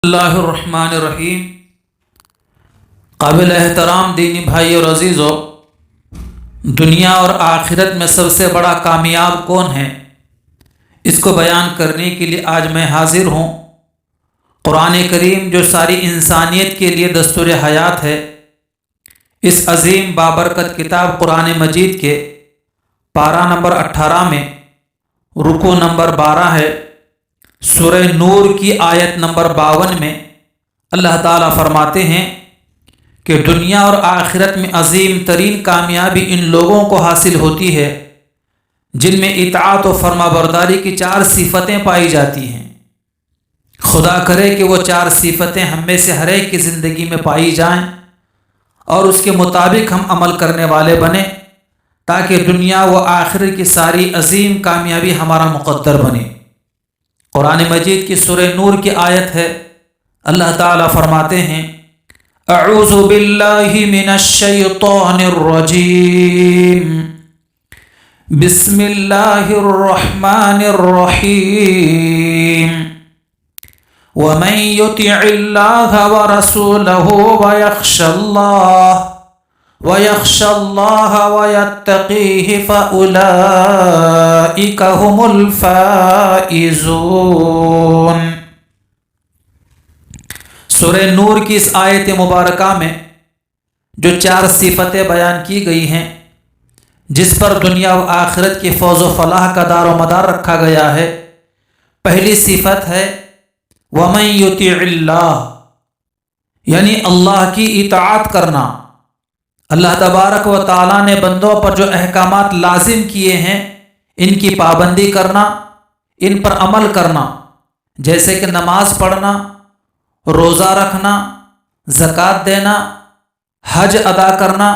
اللہ الرحمن الرحیم۔ قابل احترام دینی بھائی اور عزیزو، دنیا اور آخرت میں سب سے بڑا کامیاب کون ہے، اس کو بیان کرنے کے لیے آج میں حاضر ہوں۔ قرآن کریم جو ساری انسانیت کے لیے دستور حیات ہے، اس عظیم بابرکت کتاب قرآن مجید کے پارہ نمبر 18 میں رکوع نمبر 12 ہے۔ سورہ نور کی آیت نمبر 52 میں اللہ تعالیٰ فرماتے ہیں کہ دنیا اور آخرت میں عظیم ترین کامیابی ان لوگوں کو حاصل ہوتی ہے جن میں اطاعت و فرما برداری کی 4 صفتیں پائی جاتی ہیں۔ خدا کرے کہ وہ 4 صفتیں ہم میں سے ہر ایک کی زندگی میں پائی جائیں اور اس کے مطابق ہم عمل کرنے والے بنیں، تاکہ دنیا و آخرت کی ساری عظیم کامیابی ہمارا مقدر بنے۔ قرآن مجید کی سورہ نور کی آیت ہے، اللہ تعالیٰ فرماتے ہیں اعوذ باللہ من الشیطان الرجیم بسم اللہ الرحمن الرحیم ومن یطع اللہ ورسولہ وَيَخْشَ اللَّهَ وَيَتَّقِيهِ فَأُولَئِكَ هُمُ الْفَائِزُونَ۔ سورہ نور کی اس آیت مبارکہ میں جو 4 صفتیں بیان کی گئی ہیں، جس پر دنیا و آخرت کی فوز و فلاح کا دار و مدار رکھا گیا ہے، پہلی صفت ہے وَمَن يُطِعِ اللَّهَ، یعنی اللہ کی اطاعت کرنا۔ اللہ تبارک و تعالیٰ نے بندوں پر جو احکامات لازم کیے ہیں، ان کی پابندی کرنا، ان پر عمل کرنا، جیسے کہ نماز پڑھنا، روزہ رکھنا، زکوٰۃ دینا، حج ادا کرنا،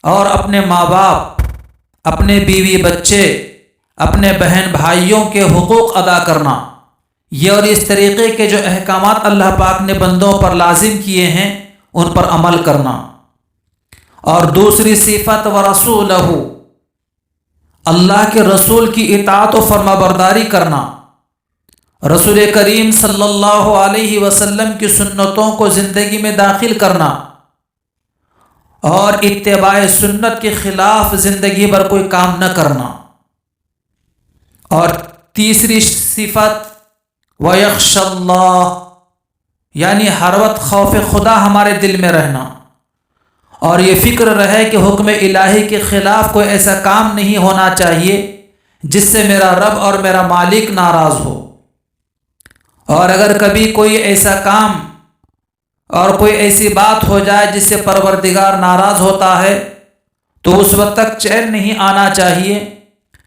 اور اپنے ماں باپ، اپنے بیوی بچے، اپنے بہن بھائیوں کے حقوق ادا کرنا، یہ اور اس طریقے کے جو احکامات اللہ پاک نے بندوں پر لازم کیے ہیں، ان پر عمل کرنا۔ اور دوسری صفت ورسولہ، اللہ کے رسول کی اطاعت و فرما برداری کرنا، رسول کریم صلی اللہ علیہ وسلم کی سنتوں کو زندگی میں داخل کرنا اور اتباع سنت کے خلاف زندگی بھر کوئی کام نہ کرنا۔ اور تیسری صفت وَيَخْشَ اللَّهَ، یعنی ہر وقت خوف خدا ہمارے دل میں رہنا، اور یہ فکر رہے کہ حکم الہی کے خلاف کوئی ایسا کام نہیں ہونا چاہیے جس سے میرا رب اور میرا مالک ناراض ہو۔ اور اگر کبھی کوئی ایسا کام اور کوئی ایسی بات ہو جائے جس سے پروردگار ناراض ہوتا ہے، تو اس وقت تک چین نہیں آنا چاہیے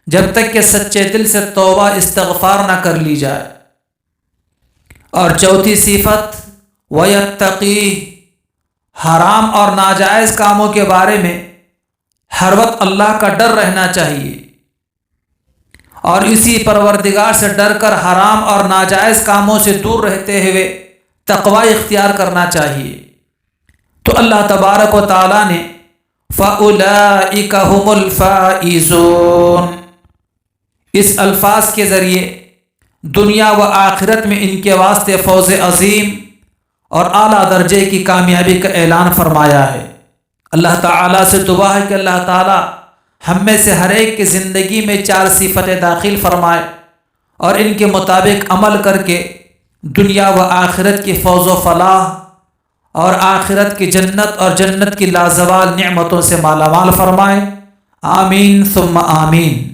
جب تک کہ سچے دل سے توبہ استغفار نہ کر لی جائے۔ اور چوتھی صفت وَيَتَّقِيهِ، حرام اور ناجائز کاموں کے بارے میں ہر وقت اللہ کا ڈر رہنا چاہیے، اور اسی پروردگار سے ڈر کر حرام اور ناجائز کاموں سے دور رہتے ہوئے تقوی اختیار کرنا چاہیے۔ تو اللہ تبارک و تعالیٰ نے فَأُولَئِكَ هُمُ الْفَائِزُونَ اس الفاظ کے ذریعے دنیا و آخرت میں ان کے واسطے فوز عظیم اور اعلیٰ درجے کی کامیابی کا اعلان فرمایا ہے۔ اللہ تعالیٰ سے دعا ہے کہ اللہ تعالیٰ ہم میں سے ہر ایک کی زندگی میں 4 صفتیں داخل فرمائے اور ان کے مطابق عمل کر کے دنیا و آخرت کی فوز و فلاح اور آخرت کی جنت اور جنت کی لازوال نعمتوں سے مالا مال فرمائے۔ آمین ثم آمین۔